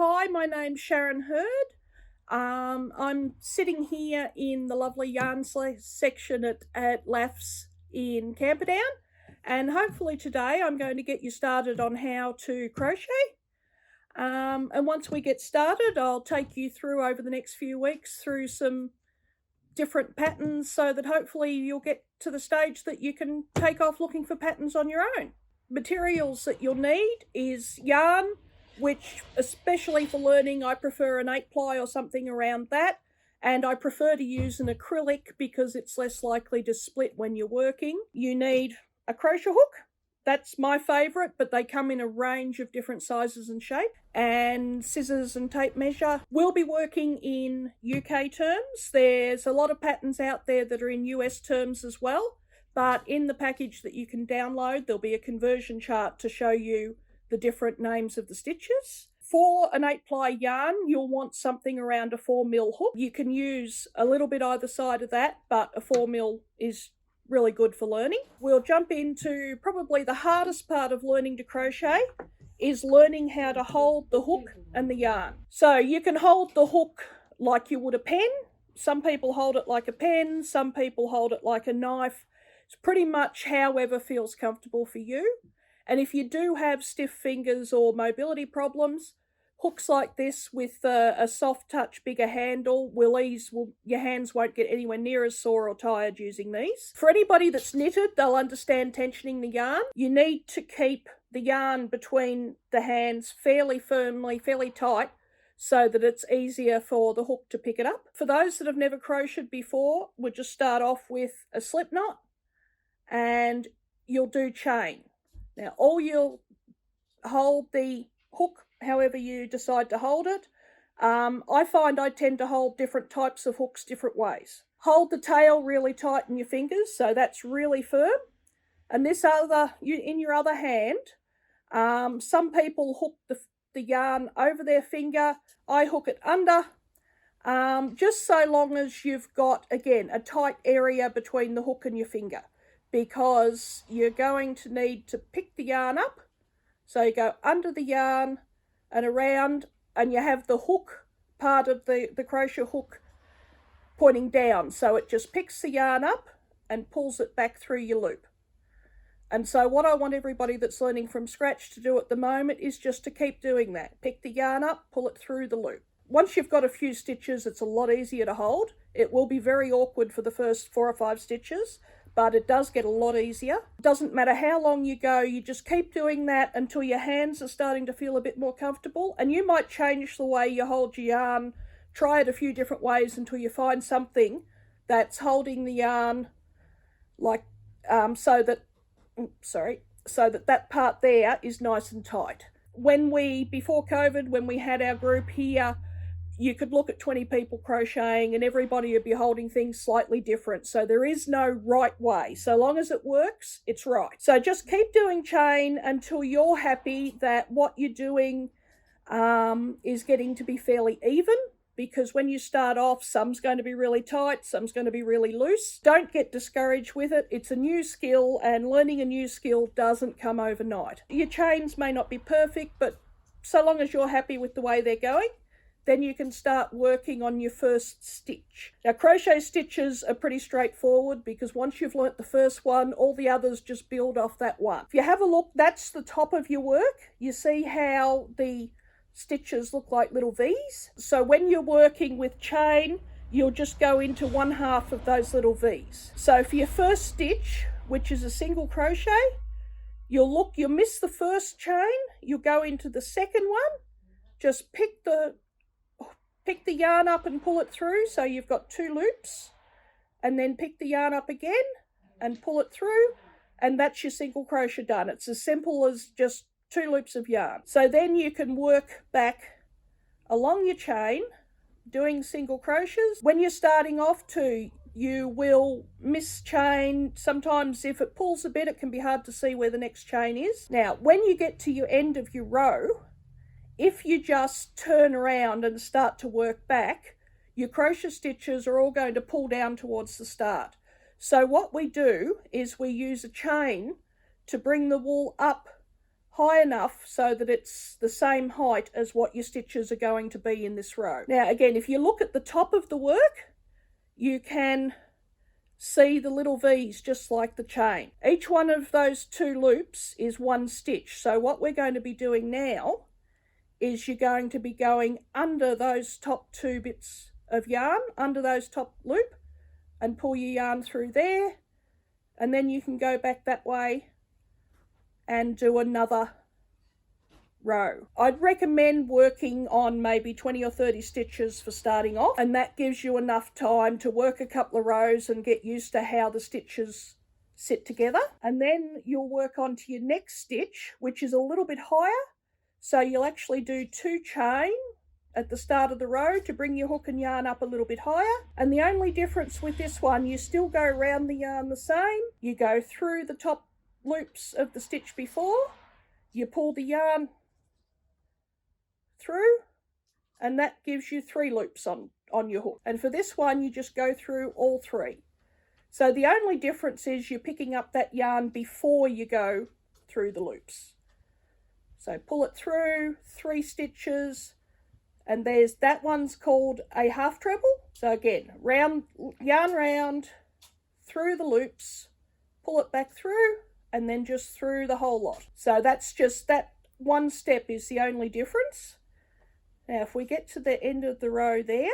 Hi, my name's Sharon Heard. I'm sitting here in the lovely yarn section at LAFS in Camperdown, and hopefully today I'm going to get you started on how to crochet. And once we get started, I'll take you through over the next few weeks through some different patterns so that hopefully you'll get to the stage that you can take off looking for patterns on your own. Materials that you'll need is yarn, which especially for learning I prefer an 8-ply or something around that, and I prefer to use an acrylic because it's less likely to split when you're working. You need a crochet hook. That's my favourite, but they come in a range of different sizes and shape, and scissors and tape measure. We'll be working in UK terms. There's a lot of patterns out there that are in US terms as well, but in the package that you can download, there'll be a conversion chart to show you the different names of the stitches. For an 8-ply yarn, you'll want something around a 4mm hook. You can use a little bit either side of that, but a 4mm is really good for learning. We'll jump into probably the hardest part of learning to crochet is learning how to hold the hook and the yarn. So you can hold the hook like you would a pen. Some people hold it like a pen, some people hold it like a knife. It's pretty much however feels comfortable for you. And if you do have stiff fingers or mobility problems, hooks like this with a soft touch bigger handle your hands won't get anywhere near as sore or tired using these. For anybody that's knitted, they'll understand tensioning the yarn. You need to keep the yarn between the hands fairly firmly, fairly tight, so that it's easier for the hook to pick it up. For those that have never crocheted before, we'll just start off with a slip knot, and you'll do chain. Now, you'll hold the hook however you decide to hold it. I find I tend to hold different types of hooks different ways. Hold the tail really tight in your fingers, so that's really firm. And in your other hand, some people hook the yarn over their finger. I hook it under, just so long as you've got, again, a tight area between the hook and your finger, because you're going to need to pick the yarn up. So you go under the yarn and around, and you have the hook part of the crochet hook pointing down. So it just picks the yarn up and pulls it back through your loop. And so what I want everybody that's learning from scratch to do at the moment is just to keep doing that. Pick the yarn up, pull it through the loop. Once you've got a few stitches, it's a lot easier to hold. It will be very awkward for the first 4 or 5 stitches, but it does get a lot easier. It doesn't matter how long you go, you just keep doing that until your hands are starting to feel a bit more comfortable, and you might change the way you hold your yarn. Try it a few different ways until you find something that's holding the yarn like so that that part there is nice and tight. Before COVID, when we had our group here, you could look at 20 people crocheting and everybody would be holding things slightly different. So there is no right way. So long as it works, it's right. So just keep doing chain until you're happy that what you're doing is getting to be fairly even, because when you start off, some's going to be really tight, some's going to be really loose. Don't get discouraged with it. It's a new skill, and learning a new skill doesn't come overnight. Your chains may not be perfect, but so long as you're happy with the way they're going, then you can start working on your first stitch. Now, crochet stitches are pretty straightforward because once you've learnt the first one, all the others just build off that one. If you have a look, that's the top of your work. You see how the stitches look like little V's? So when you're working with chain, you'll just go into 1/2 of those little V's. So for your first stitch, which is a single crochet, you'll miss the first chain, you'll go into the second one, just pick the yarn up and pull it through, so you've got 2 loops, and then pick the yarn up again and pull it through, and that's your single crochet done. It's as simple as just 2 loops of yarn. So then you can work back along your chain doing single crochets. When you're starting off too, you will miss chain. Sometimes if it pulls a bit, it can be hard to see where the next chain is. Now, when you get to your end of your row, if you just turn around and start to work back, your crochet stitches are all going to pull down towards the start. So what we do is we use a chain to bring the wool up high enough so that it's the same height as what your stitches are going to be in this row. Now again, if you look at the top of the work, you can see the little V's just like the chain. Each one of those 2 loops is 1 stitch. So what we're going to be doing now is you're going to be going under those top 2 bits of yarn, under those top loop, and pull your yarn through there, and then you can go back that way and do another row. I'd recommend working on maybe 20 or 30 stitches for starting off, and that gives you enough time to work a couple of rows and get used to how the stitches sit together. And then you'll work on to your next stitch, which is a little bit higher. So you'll actually do 2 chain at the start of the row to bring your hook and yarn up a little bit higher. And the only difference with this one, you still go around the yarn the same. You go through the top loops of the stitch before, you pull the yarn through, and that gives you 3 loops on your hook. And for this one, you just go through all 3. So the only difference is you're picking up that yarn before you go through the loops. So pull it through, 3 stitches, and there's that one's called a half treble. So again, yarn round, through the loops, pull it back through, and then just through the whole lot. So that's just that one step is the only difference. Now if we get to the end of the row there,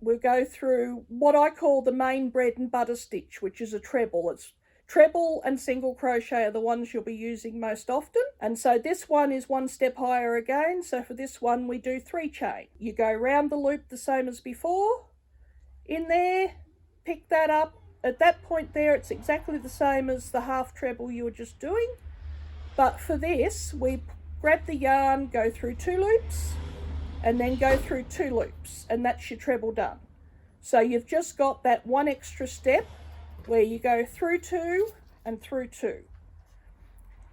we'll go through what I call the main bread and butter stitch, which is a treble. It's treble and single crochet are the ones you'll be using most often. And so this one is 1 step higher again. So for this one, we do 3 chain. You go round the loop the same as before, in there, pick that up. At that point there, it's exactly the same as the half treble you were just doing. But for this, we grab the yarn, go through 2 loops, and then go through 2 loops, and that's your treble done. So you've just got that 1 extra step where you go through 2 and through 2.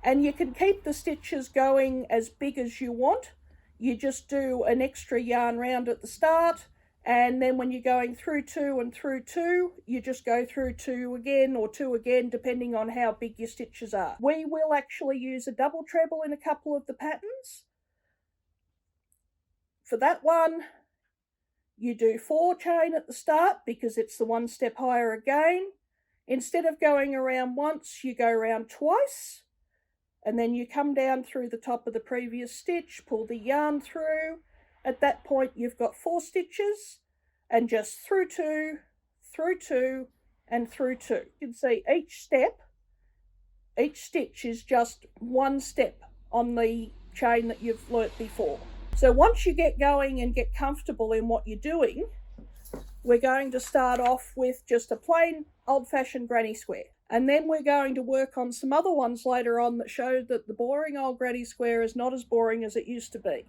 And you can keep the stitches going as big as you want. You just do an extra yarn round at the start, and then when you're going through 2 and through 2, you just go through 2 again or 2 again, depending on how big your stitches are. We will actually use a double treble in a couple of the patterns. For that one, you do 4 chain at the start because it's the 1 step higher again. Instead of going around once, you go around twice, and then you come down through the top of the previous stitch, pull the yarn through. At that point, you've got 4 stitches, and just through 2, and through 2. You can see each stitch is just 1 step on the chain that you've learnt before. So once you get going and get comfortable in what you're doing, we're going to start off with just a plain old-fashioned granny square. And then we're going to work on some other ones later on that show that the boring old granny square is not as boring as it used to be.